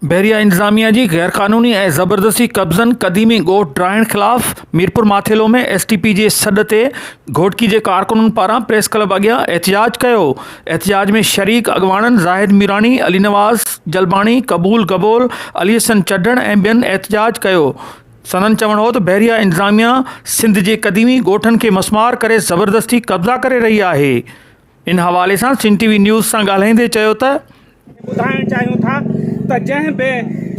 बहरिया इंतजामिया जी गैर कानूनी ऐं ज़बरदस्ती कब्ज़नि क़दीमी ॻोठ ड्राइण ख़िलाफ़ मीरपुर माथेलो में एसटीपी जे सॾ ते घोटकी जे कारकुननि पारां प्रेस क्लब अॻियां एहतिजाज कयो। एहतिजाज में शरीक अॻवाननि ज़ाहिद मीरानी, अली नवाज़ जलबाणी, क़बूल गबोल, अली हसन चढ़ण ऐं ॿियनि एहतिजाज कयो। सनन चवण हो त बहरिया इंतजामिया सिंध जे क़दीमी ॻोठनि खे मसमार करे ज़बरदस्ती कब्ज़ा करे रही आहे। इन हवाले सां सिंध टीवी न्यूज़ सां ॻाल्हाईंदे चयो त ॿुधाइण चाहियूं था त जंहिं बि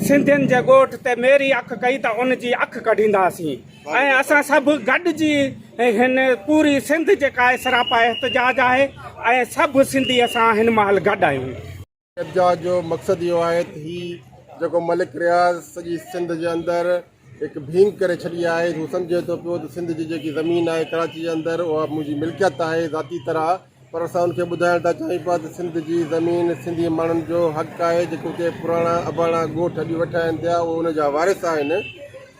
सिंधियुनि जे ॻोठ ते मेरी अखि कई त उन जी अखि कढींदासीं ऐं असां सभु गॾिजी हिन पूरी सिंध जेका आहे सरापा एहतिजाज आहे ऐं सभु सिंधी असां हिन महिल गॾु आहियूं। एहतिजाज जो मक़सदु इहो आहे त हीउ जेको मलिक रियाज़ सॼी सिंध जे अंदरि हिकु भींग करे छॾी आहे। हू सम्झे थो पियो त सिंध जी जेकी ज़मीन आहे कराची जे अंदरि उहा मुंहिंजी मिल्कियत आहे ज़ाती तरह, पर असां उनखे ॿुधाइण था चाहियूं पिया त सिंध जी ज़मीन सिंधी माण्हुनि जो हक़ु आहे। जेको उते पुराणा अबाणा ॻोठ अॼु वेठा आहिनि पिया उहे उनजा वारिस आहिनि।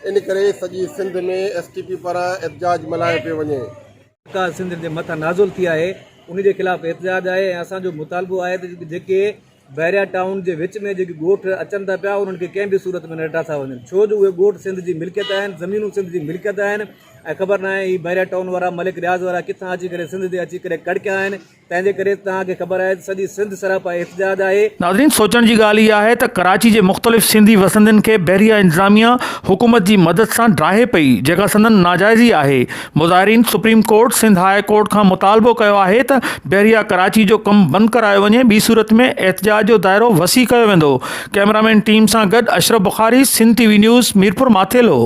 इन करे सॼी सिंध में एसटीपी पारां एहतिजाज मल्हायो पियो वञे। सरकार सिंध जे मथां नाज़ुल थी आहे उन जे ख़िलाफ़ एहतिजाज आहे ऐं असांजो मुतालबो आहे त जेके बहरिया टाउन जे विच में जेके ॻोठ अचनि था पिया उन्हनि खे कंहिं बि सूरत में न ॾिठा था वञनि, छो जो उहे ॻोठ सिंध जी मिल्कियत आहिनि, ज़मीनूं सिंध जी मिल्कियत आहिनि ऐं ख़बर न आहे ही बहरिया टाउन वारा मलिक रियाज़ वारा किथां अची करे सिंध ते अची करे कड़किया आहिनि। तंहिंजे करे तव्हांखे ख़बर आहे सॼी सिंध सरापा एहतिजाज आहे। नाज़रीन, सोचण जी ॻाल्हि इहा आहे त कराची जे मुख़्तलिफ़ सिंधी वसंदनि खे बहरिया इंतज़ामिया हुकूमत जी मदद सां ड्राहे पई, जेका संदन नाजाइज़ी आहे। मुज़ाहिरीन supreme court, Sindh high court खां मुतालबो कयो आहे त बहरिया कराची जो कमु बंदि करायो वञे, ॿी सूरत में एहतिजाज जो दाइरो वसी कयो वेंदो। कैमरामैन टीम सां गॾु अशरफ बुखारी, सिंध टीवी न्यूज़, मीरपुर माथेलो।